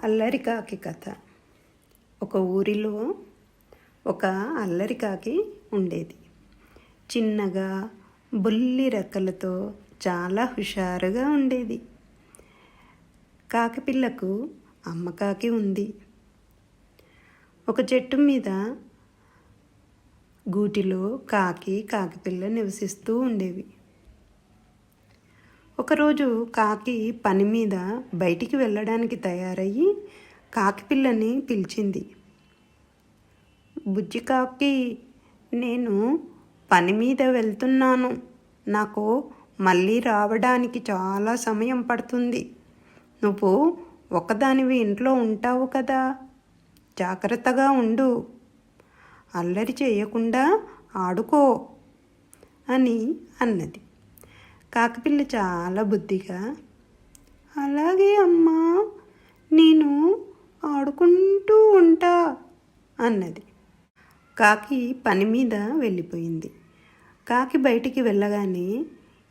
అల్లరికాకి కథ. ఒక ఊరిలో ఒక అల్లరికాకి ఉండేది. చిన్నగా బుల్లి రెక్కలతో చాలా హుషారుగా ఉండేది. కాకిపిల్లకు అమ్మ కాకి ఉంది. ఒక చెట్టు మీద గూటిలో కాకిపిల్ల నివసిస్తూ ఉండేవి. ఒకరోజు కాకి పని మీద బయటికి వెళ్ళడానికి తయారయ్యి కాకిపిల్లని పిలిచింది. బుజ్జి కాకి, నేను పని మీద వెళ్తున్నాను. నాకు మళ్ళీ రావడానికి చాలా సమయం పడుతుంది. నువ్వు ఒకదానివి ఇంట్లో ఉంటావు కదా, జాగ్రత్తగా ఉండు, అల్లరి చేయకుండా ఆడుకో అని అన్నది. కాకిపిల్ల చాలా బుద్ధిగా, అలాగే అమ్మా, నేను ఆడుకుంటూ ఉంటా అన్నది. కాకి పని మీద వెళ్ళిపోయింది. కాకి బయటికి వెళ్ళగానే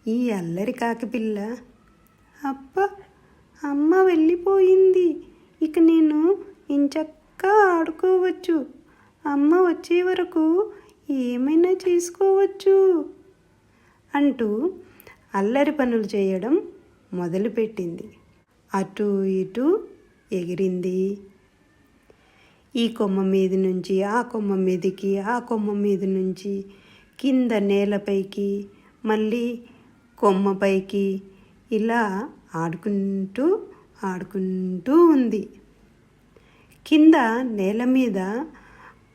ఈ అల్లరి కాకిపిల్ల, అబ్బా, అమ్మ వెళ్ళిపోయింది, ఇక నేను ఇంచక్కా ఆడుకోవచ్చు, అమ్మ వచ్చే వరకు ఏమైనా చేసుకోవచ్చు అంటూ అల్లరి పనులు చేయడం మొదలుపెట్టింది. అటు ఇటు ఎగిరింది. ఈ కొమ్మ మీద నుంచి ఆ కొమ్మ మీదకి, ఆ కొమ్మ మీద నుంచి కింద నేలపైకి, మళ్ళీ కొమ్మపైకి, ఇలా ఆడుకుంటూ ఉంది. కింద నేల మీద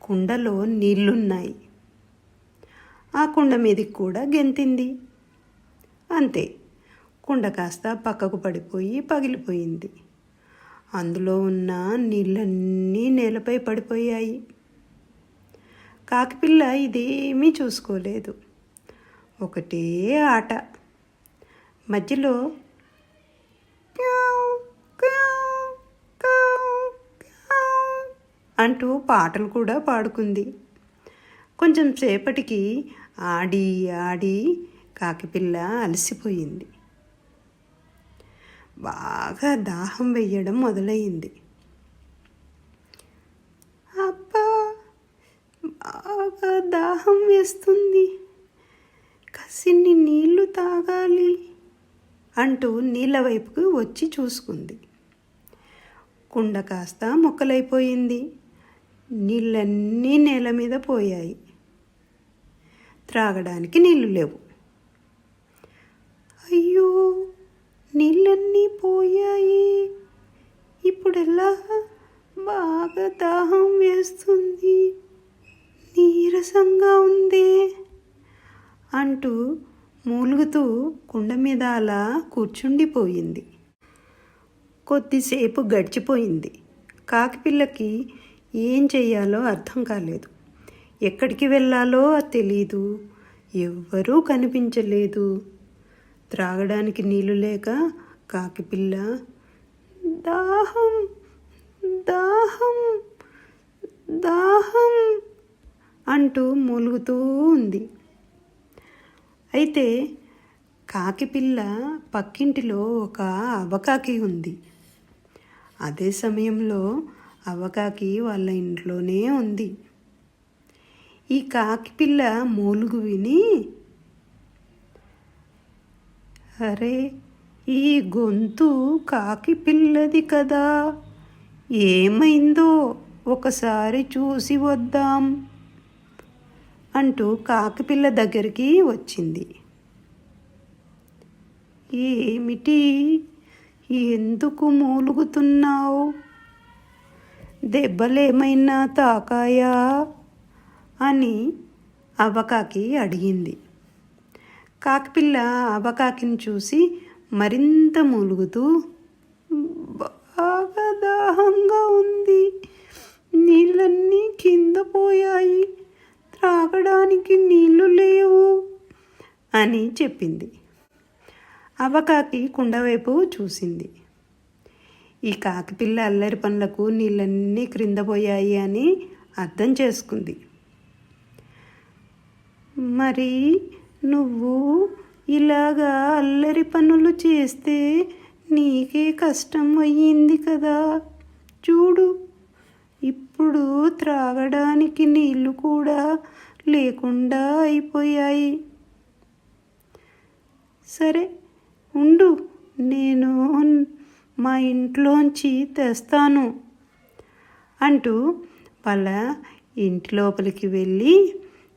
కుండలో నీళ్లున్నాయి. ఆ కుండ మీదకి కూడా గెంతింది. అంతే, కుండ కాస్త పక్కకు పడిపోయి పగిలిపోయింది. అందులో ఉన్న నీళ్ళన్నీ నేలపై పడిపోయాయి. కాకిపిల్ల ఇదేమీ చూసుకోలేదు. ఒకటే ఆట. మధ్యలో అంటూ పాటలు కూడా పాడుకుంది. కొంచెం సేపటికి ఆడి కాకిపిల్ల అలసిపోయింది. బాగా దాహం వేయడం మొదలయ్యింది. అబ్బా, బాగా దాహం వేస్తుంది, కసిన్ని నీళ్లు తాగాలి అంటూ నీళ్ళ వైపుకు వచ్చి చూసుకుంది. కుండ కాస్త ముక్కలైపోయింది. నీళ్ళన్నీ నేల మీద పోయాయి. త్రాగడానికి నీళ్లు లేవు. అయ్యో, నీళ్ళన్నీ పోయాయి, ఇప్పుడెలా? బాగా దాహం వేస్తుంది, నీరసంగా ఉందే అంటూ మూలుగుతూ కుండ మీద అలా కూర్చుండిపోయింది. కొద్దిసేపు గడిచిపోయింది. కాకిపిల్లకి ఏం చెయ్యాలో అర్థం కాలేదు. ఎక్కడికి వెళ్ళాలో తెలీదు. ఎవ్వరూ కనిపించలేదు. త్రాగడానికి నీళ్లు లేక కాకిపిల్ల దాహం దాహం దాహం అంటూ మూలుగుతూ ఉంది. అయితే కాకిపిల్ల పక్కింటిలో ఒక అవ్వకాకి ఉంది. అదే సమయంలో అవ్వకాకి వాళ్ళ ఇంట్లోనే ఉంది. ఈ కాకిపిల్ల మూలుగు విని, అరే, ఈ గొంతు కాకిపిల్లది కదా, ఏమైందో ఒకసారి చూసి వద్దాం అంటూ కాకిపిల్ల దగ్గరికి వచ్చింది. ఏమిటి, ఎందుకు మూలుగుతున్నావు? దెబ్బలేమైనా తాకాయా అని అవ్వకాకి అడిగింది. కాకిపిల్ల అవ్వకాకిని చూసి మరింత మూలుగుతూ, బాగా దాహంగా ఉంది, నీళ్ళన్నీ కింద పోయాయి, త్రాగడానికి నీళ్లు లేవు అని చెప్పింది. అవ్వకాకి కుండవైపు చూసింది. ఈ కాకిపిల్ల అల్లరి పనులకు నీళ్ళన్నీ క్రింద పోయాయి అని అర్థం చేసుకుంది. మరి నువ్వు ఇలాగా అల్లరి పనులు చేస్తే నీకే కష్టం అయ్యింది కదా, చూడు, ఇప్పుడు త్రాగడానికి నీళ్లు కూడా లేకుండా అయిపోయాయి. సరే ఉండు, నేను మా ఇంట్లోంచి తెస్తాను అంటూ వాళ్ళ ఇంటి లోపలికి వెళ్ళి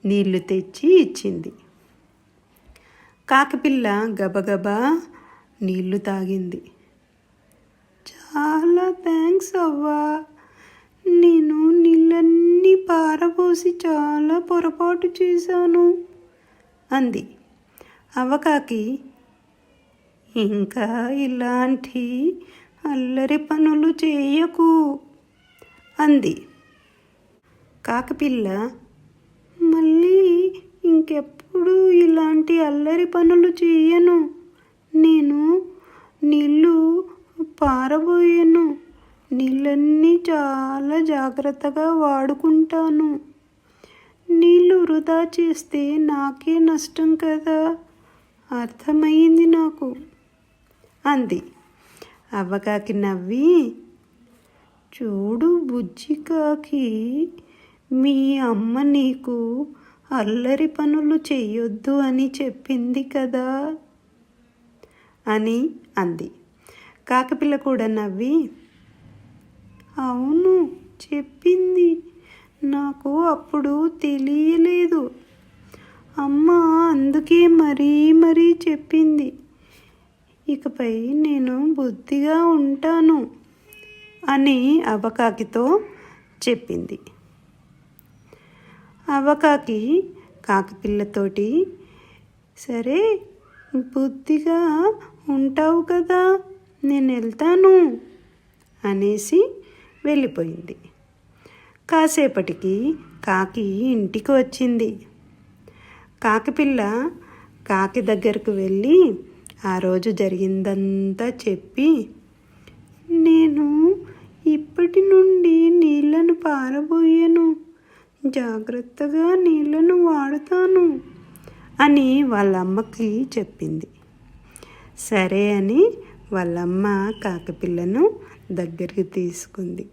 నీళ్లు తెచ్చి ఇచ్చింది. కాకిపిల్ల గబగబా నీళ్లు తాగింది. చాలా థ్యాంక్స్ అవ్వా, నేను నీళ్ళన్నీ పారబోసి చాలా పొరపాటు చేశాను అంది. అవ్వకాకి, ఇంకా ఇలాంటి అల్లరి పనులు చేయకు అంది. కాకిపిల్ల, మళ్ళీ ఇంకెప్పుడు ఇలాంటి అల్లరి పనులు చేయను, నేను నీళ్ళు పారబోయను, నీళ్ళన్నీ చాలా జాగ్రత్తగా వాడుకుంటాను, నీళ్ళు వృధా చేస్తే నాకే నష్టం కదా, అర్థమైంది నాకు అంది. అవ్వకాకి నవ్వి, చూడు బుజ్జికాకి, మీ అమ్మ నీకు అల్లరి పనులు చెయ్యొద్దు అని చెప్పింది కదా అని అంది. కాకిపిల్ల కూడా నవ్వి, అవును చెప్పింది, నాకు అప్పుడు తెలియలేదు, అమ్మ అందుకే మరీ చెప్పింది, ఇకపై నేను బుద్ధిగా ఉంటాను అని అవ్వకాకితో చెప్పింది. అవ్వకాకి కాకిపిల్లతోటి, సరే బుద్ధిగా ఉంటావు కదా, నేను వెళ్తాను అనేసి వెళ్ళిపోయింది. కాసేపటికి కాకి ఇంటికి వచ్చింది. కాకిపిల్ల కాకి దగ్గరకు వెళ్ళి ఆ రోజు జరిగిందంతా చెప్పి, నేను ఇప్పటి నుండి నీళ్లను పారబోయను, జాగ్రత్తగా నీళ్లను వాడుతాను అని వాళ్ళమ్మకి చెప్పింది. సరే అని వాళ్ళమ్మ కాకిపిల్లను దగ్గరికి తీసుకుంది.